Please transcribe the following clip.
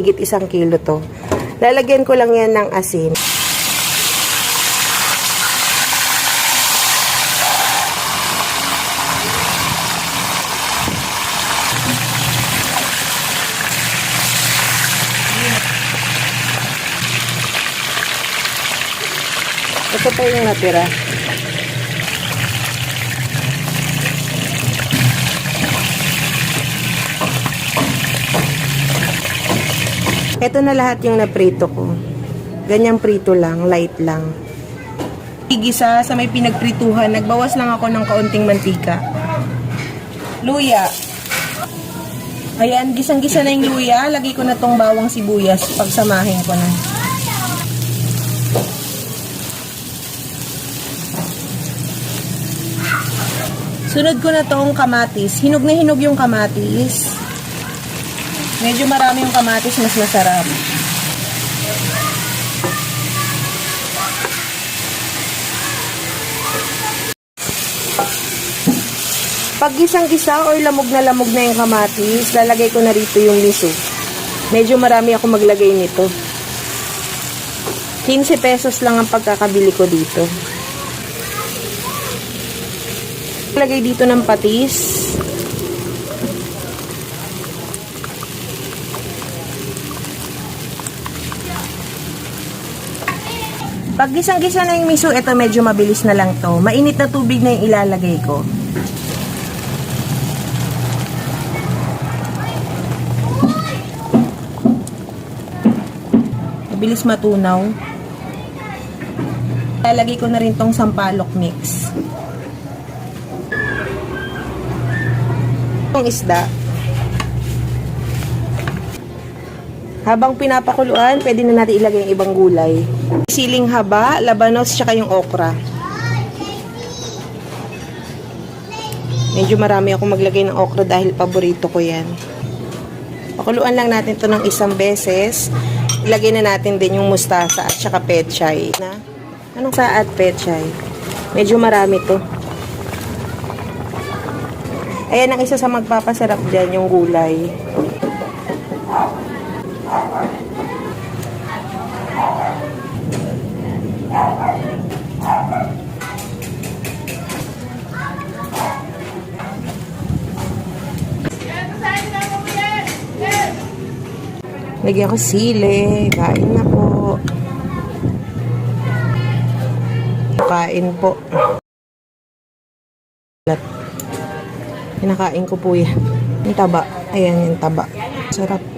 Higit 1 kilo to. Lalagyan ko lang yan ng asin. Ito pa yung natira. Ito na lahat yung naprito ko. Ganyang prito lang, light lang. Igisa sa may pinagprituhan, nagbawas lang ako ng kaunting mantika. Luya. Ayan, gisang-gisa na yung luya. Lagay ko na tong bawang sibuyas. Pagsamahin ko na. Sunod ko na tong kamatis. Hinog na hinog yung kamatis. Medyo marami yung kamatis, mas masarap. Pag gisang-gisa or lamog na yung kamatis, lalagay ko na rito yung miso. Medyo marami ako maglagay nito. 15 pesos lang ang pagkakabili ko dito. Lagay dito ng patis. Pag gisang-gisa na yung miso, ito medyo mabilis na lang to. Mainit na tubig na yung ilalagay ko. Mabilis matunaw. Ilalagay ko na rin tong sampalok mix. Itong isda. Habang pinapakuluan, pwede na natin ilagay yung ibang gulay. Siling haba, labanos, tsaka yung okra. Medyo marami ako maglagay ng okra dahil paborito ko yan. Pakuluan lang natin to ng 1 beses. Ilagay na natin din yung mustasa at tsaka pechay. Anong sa at pechay? Medyo marami to. Ayan ang isa sa magpapasarap dyan, yung gulay. Lagyan ko sili. Kain na po. Kain po. Kinakain ko po yan. Yung taba. Ayan yung taba. Sarap.